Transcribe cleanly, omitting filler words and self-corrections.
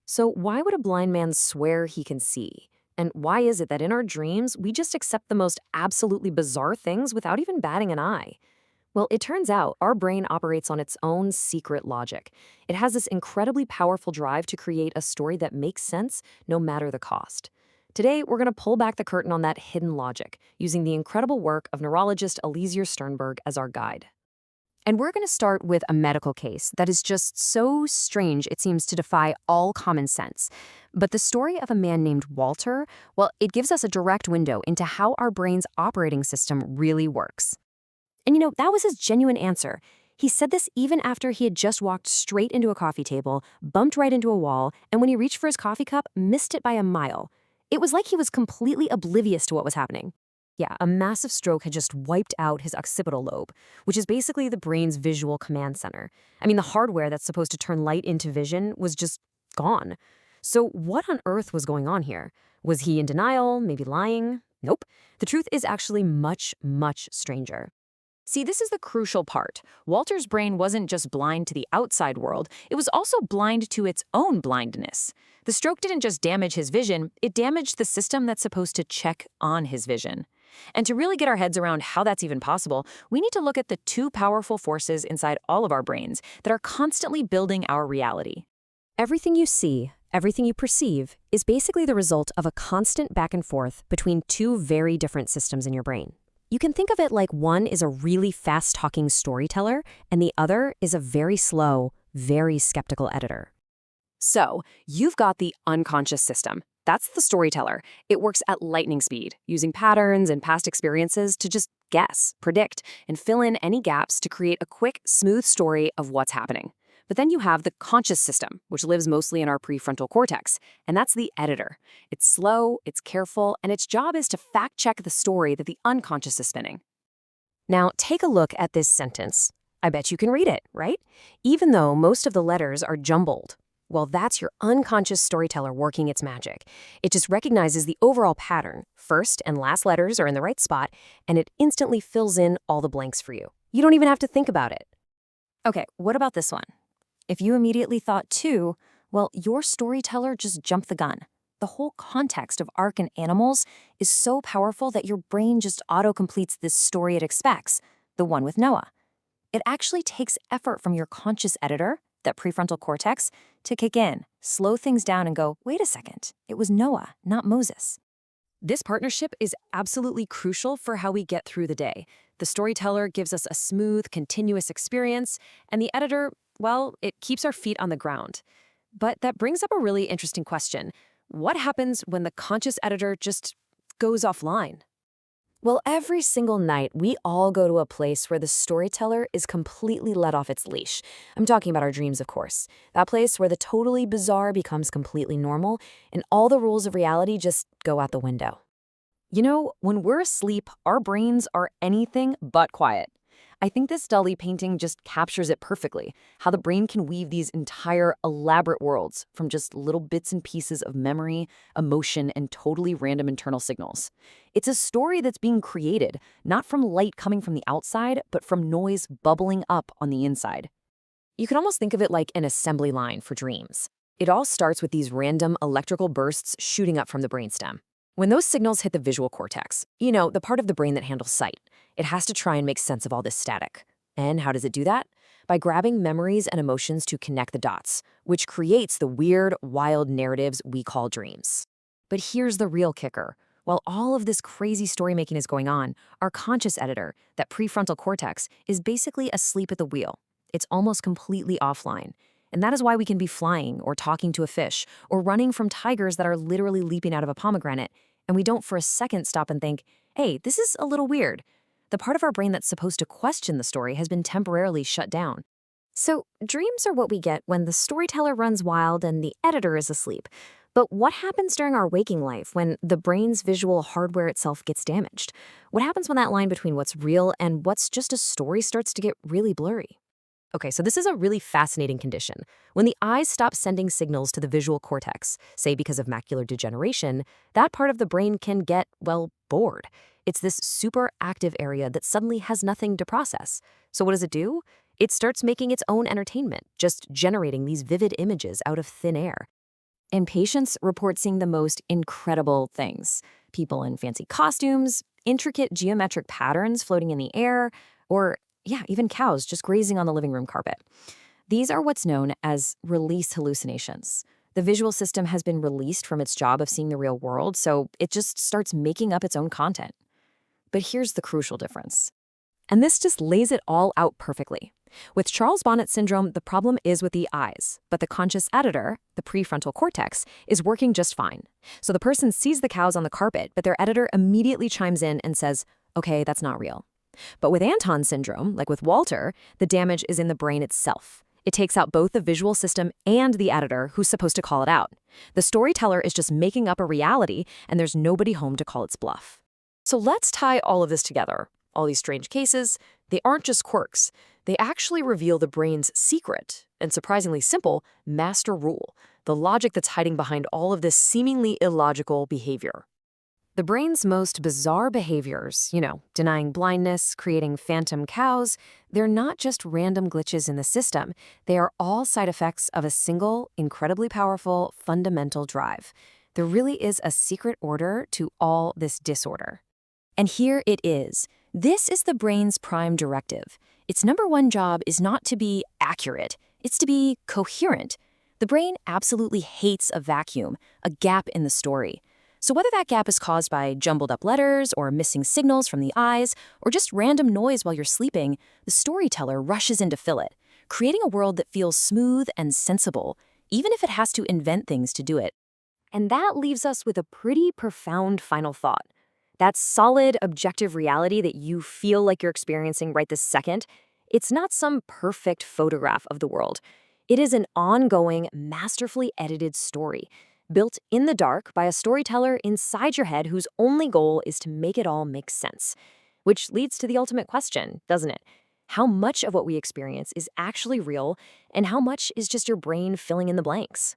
So, why would a blind man swear he can see? And why is it that in our dreams, we just accept the most absolutely bizarre things without even batting an eye? Well, it turns out our brain operates on its own secret logic. It has this incredibly powerful drive to create a story that makes sense no matter the cost. Today, we're going to pull back the curtain on that hidden logic using the incredible work of neurologist Eliezer Sternberg as our guide. And we're going to start with a medical case that is just so strange it seems to defy all common sense. But the story of a man named Walter, well, it gives us a direct window into how our brain's operating system really works. And that was his genuine answer. He said this even after he had just walked straight into a coffee table, bumped right into a wall, and when he reached for his coffee cup, missed it by a mile. It was like he was completely oblivious to what was happening. Yeah, a massive stroke had just wiped out his occipital lobe, which is basically the brain's visual command center. I mean, the hardware that's supposed to turn light into vision was just gone. So what on earth was going on here? Was he in denial, maybe lying? Nope. The truth is actually much, much stranger. See, this is the crucial part. Walter's brain wasn't just blind to the outside world, it was also blind to its own blindness. The stroke didn't just damage his vision, it damaged the system that's supposed to check on his vision. And to really get our heads around how that's even possible, we need to look at the two powerful forces inside all of our brains that are constantly building our reality. Everything you see, everything you perceive, is basically the result of a constant back and forth between two very different systems in your brain. You can think of it like one is a really fast-talking storyteller, and the other is a very slow, very skeptical editor. So, you've got the unconscious system. That's the storyteller. It works at lightning speed, using patterns and past experiences to just guess, predict, and fill in any gaps to create a quick, smooth story of what's happening. But then you have the conscious system, which lives mostly in our prefrontal cortex, and that's the editor. It's slow, it's careful, and its job is to fact-check the story that the unconscious is spinning. Now, take a look at this sentence. I bet you can read it, right? Even though most of the letters are jumbled. Well, that's your unconscious storyteller working its magic. It just recognizes the overall pattern. First and last letters are in the right spot, and it instantly fills in all the blanks for you. You don't even have to think about it. Okay, what about this one? If you immediately thought two, well, your storyteller just jumped the gun. The whole context of arc and animals is so powerful that your brain just auto-completes this story it expects, the one with Noah. It actually takes effort from your conscious editor, that prefrontal cortex, to kick in, slow things down and go, wait a second, it was Noah, not Moses. This partnership is absolutely crucial for how we get through the day. The storyteller gives us a smooth, continuous experience, and the editor, well, it keeps our feet on the ground. But that brings up a really interesting question. What happens when the conscious editor just goes offline? Well, every single night, we all go to a place where the storyteller is completely let off its leash. I'm talking about our dreams, of course. That place where the totally bizarre becomes completely normal, and all the rules of reality just go out the window. When we're asleep, our brains are anything but quiet. I think this Dali painting just captures it perfectly, how the brain can weave these entire elaborate worlds from just little bits and pieces of memory, emotion, and totally random internal signals. It's a story that's being created, not from light coming from the outside, but from noise bubbling up on the inside. You can almost think of it like an assembly line for dreams. It all starts with these random electrical bursts shooting up from the brainstem. When those signals hit the visual cortex, the part of the brain that handles sight, it has to try and make sense of all this static. And how does it do that? By grabbing memories and emotions to connect the dots, which creates the weird, wild narratives we call dreams. But here's the real kicker. While all of this crazy story-making is going on, our conscious editor, that prefrontal cortex, is basically asleep at the wheel. It's almost completely offline. And that is why we can be flying or talking to a fish or running from tigers that are literally leaping out of a pomegranate, and we don't for a second stop and think, hey, this is a little weird. The part of our brain that's supposed to question the story has been temporarily shut down. So dreams are what we get when the storyteller runs wild and the editor is asleep. But what happens during our waking life when the brain's visual hardware itself gets damaged? What happens when that line between what's real and what's just a story starts to get really blurry? Okay, so this is a really fascinating condition. When the eyes stop sending signals to the visual cortex, say because of macular degeneration, that part of the brain can get, well, bored. It's this super active area that suddenly has nothing to process. So what does it do? It starts making its own entertainment, just generating these vivid images out of thin air. And patients report seeing the most incredible things. People in fancy costumes, intricate geometric patterns floating in the air, or, yeah, even cows just grazing on the living room carpet. These are what's known as release hallucinations. The visual system has been released from its job of seeing the real world, so it just starts making up its own content. But here's the crucial difference. And this just lays it all out perfectly. With Charles Bonnet syndrome, the problem is with the eyes, but the conscious editor, the prefrontal cortex, is working just fine. So the person sees the cows on the carpet, but their editor immediately chimes in and says, okay, that's not real. But with Anton syndrome, like with Walter, the damage is in the brain itself. It takes out both the visual system and the editor who's supposed to call it out. The storyteller is just making up a reality, and there's nobody home to call its bluff. So let's tie all of this together. All these strange cases, they aren't just quirks. They actually reveal the brain's secret and surprisingly simple master rule, the logic that's hiding behind all of this seemingly illogical behavior. The brain's most bizarre behaviors, denying blindness, creating phantom cows, they're not just random glitches in the system. They are all side effects of a single, incredibly powerful, fundamental drive. There really is a secret order to all this disorder. And here it is. This is the brain's prime directive. Its number one job is not to be accurate, it's to be coherent. The brain absolutely hates a vacuum, a gap in the story. So whether that gap is caused by jumbled up letters or missing signals from the eyes or just random noise while you're sleeping, the storyteller rushes in to fill it, creating a world that feels smooth and sensible, even if it has to invent things to do it. And that leaves us with a pretty profound final thought. That solid, objective reality that you feel like you're experiencing right this second, it's not some perfect photograph of the world. It is an ongoing, masterfully edited story, built in the dark by a storyteller inside your head whose only goal is to make it all make sense. Which leads to the ultimate question, doesn't it? How much of what we experience is actually real, and how much is just your brain filling in the blanks?